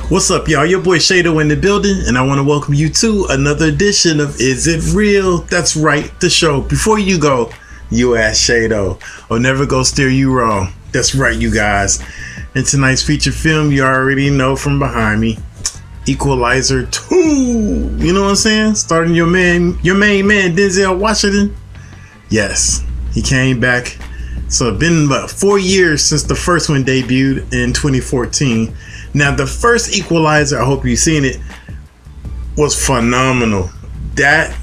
What's up, y'all? Your boy Shaydo in the building, and I want to welcome you to another edition of Is It Real? That's right, the show. Before you go, you ask Shaydo, or never go steer you wrong. That's right, you guys. In tonight's feature film, you already know from behind me, Equalizer 2. You know what I'm saying? Starting your main man, Denzel Washington. Yes, he came back. So it's been about 4 years since the first one debuted in 2014. Now, the first Equalizer, I hope you've seen it, was phenomenal. That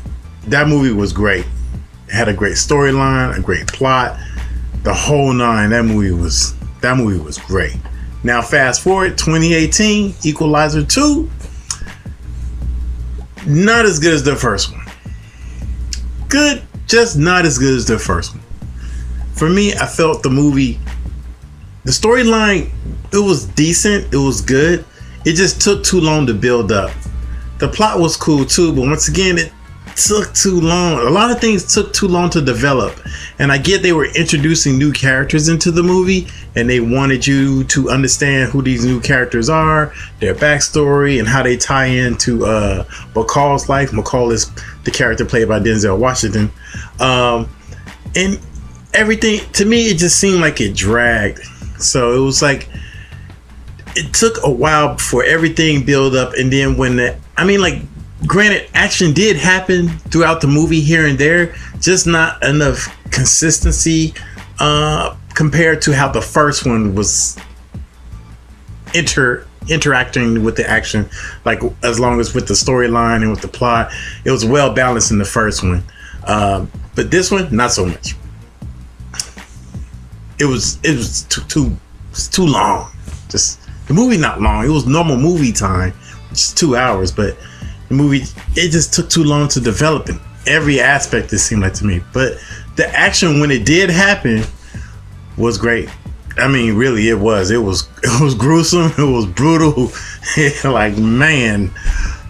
movie was great. It had a great storyline, a great plot, the whole nine. That movie was great. Now, fast forward 2018, Equalizer 2, not as good as the first one. Good, just not as good as the first one. For me, I felt the storyline, it was decent, it was good. It just took too long to build up. The plot was cool too, but once again, it took too long. A lot of things took too long to develop. And I get they were introducing new characters into the movie, and they wanted you to understand who these new characters are, their backstory, and how they tie into McCall's life. McCall is the character played by Denzel Washington. And everything, to me, it just seemed like it dragged. So it was like, it took a while before everything built up. And then granted, action did happen throughout the movie here and there, just not enough consistency compared to how the first one was interacting with the action, like as long as with the storyline and with the plot. It was well balanced in the first one, but this one, not so much. It was too long. Just the movie, not long. It was normal movie time, which is 2 hours, but the movie, it just took too long to develop in every aspect, it seemed like to me. But the action, when it did happen, was great. I mean, really, it was gruesome. It was brutal. Like, man,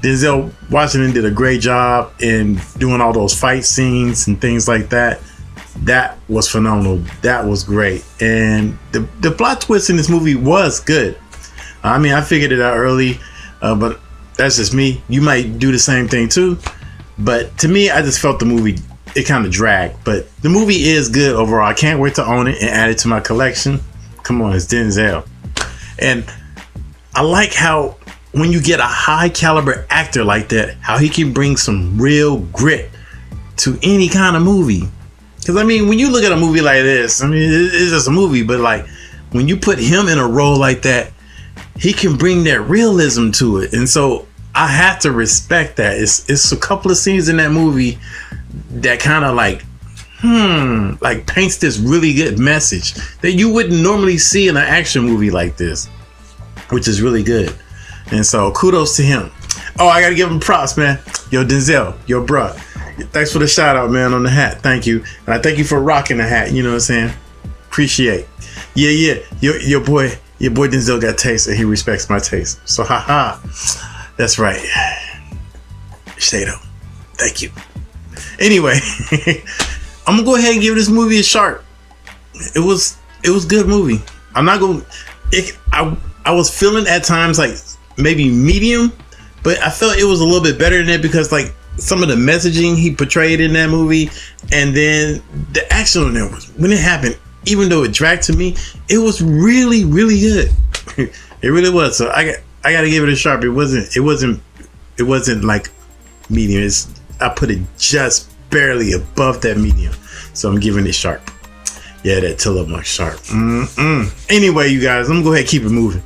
Denzel Washington did a great job in doing all those fight scenes and things like that. That was phenomenal. That was great. And the plot twist in this movie was good. I mean, I figured it out early, but that's just me. You might do the same thing too. But to me, I just felt the movie, it kind of dragged. But the movie is good overall. I can't wait to own it and add it to my collection. Come on, it's Denzel. And I like how when you get a high caliber actor like that, how he can bring some real grit to any kind of movie. Because, I mean, when you look at a movie like this, I mean, it's just a movie, but like when you put him in a role like that, he can bring that realism to it. And so I have to respect that. It's a couple of scenes in that movie that kind of like paints this really good message that you wouldn't normally see in an action movie like this, which is really good. And so kudos to him. Oh, I got to give him props, man. Yo, Denzel, yo, bruh. Thanks for the shout out, man, on the hat. Thank you. And I thank you for rocking the hat. You know what I'm saying? Appreciate. Yeah. Your boy Denzel got taste, and he respects my taste. So, haha. That's right. Shaydo. Thank you. Anyway, I'm gonna go ahead and give this movie a sharp. It was a good movie. I'm not gonna. I was feeling at times like maybe medium, but I felt it was a little bit better than that because like some of the messaging he portrayed in that movie, and then the action on there was, when it happened, even though it dragged to me, it was really, really good. It really was. So I got to give it a sharp. It wasn't like medium. I put it just barely above that medium. So I'm giving it sharp. Yeah, that Tillamook sharp. Anyway, you guys, I'm gonna go ahead and keep it moving.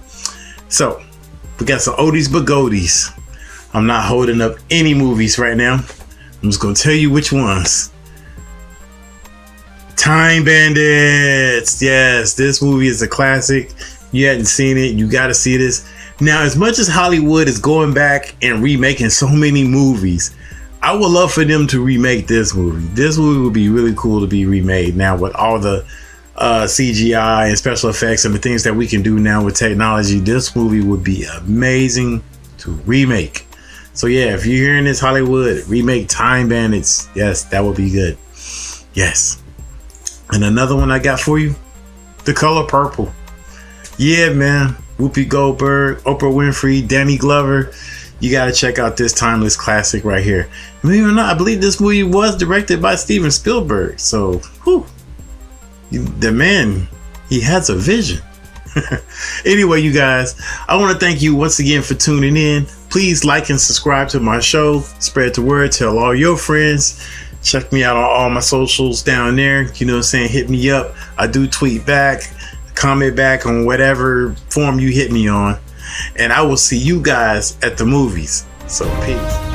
So we got some oldies but goldies. I'm not holding up any movies right now. I'm just gonna tell you which ones. Time Bandits. Yes, this movie is a classic. You hadn't seen it, you gotta see this. Now, as much as Hollywood is going back and remaking so many movies, I would love for them to remake this movie. This movie would be really cool to be remade now with all the CGI and special effects and the things that we can do now with technology. This movie would be amazing to remake. So yeah, if you're hearing this, Hollywood, remake Time Bandits. Yes, that would be good. Yes. And another one I got for you, The Color Purple. Yeah, man. Whoopi Goldberg, Oprah Winfrey, Danny Glover. You got to check out this timeless classic right here. Believe it or not, I believe this movie was directed by Steven Spielberg. So, whew, the man, he has a vision. Anyway, you guys, I want to thank you once again for tuning in. Please like and subscribe to my show. Spread the word. Tell all your friends. Check me out on all my socials down there. You know what I'm saying? Hit me up. I do tweet back, comment back on whatever form you hit me on. And I will see you guys at the movies. So peace.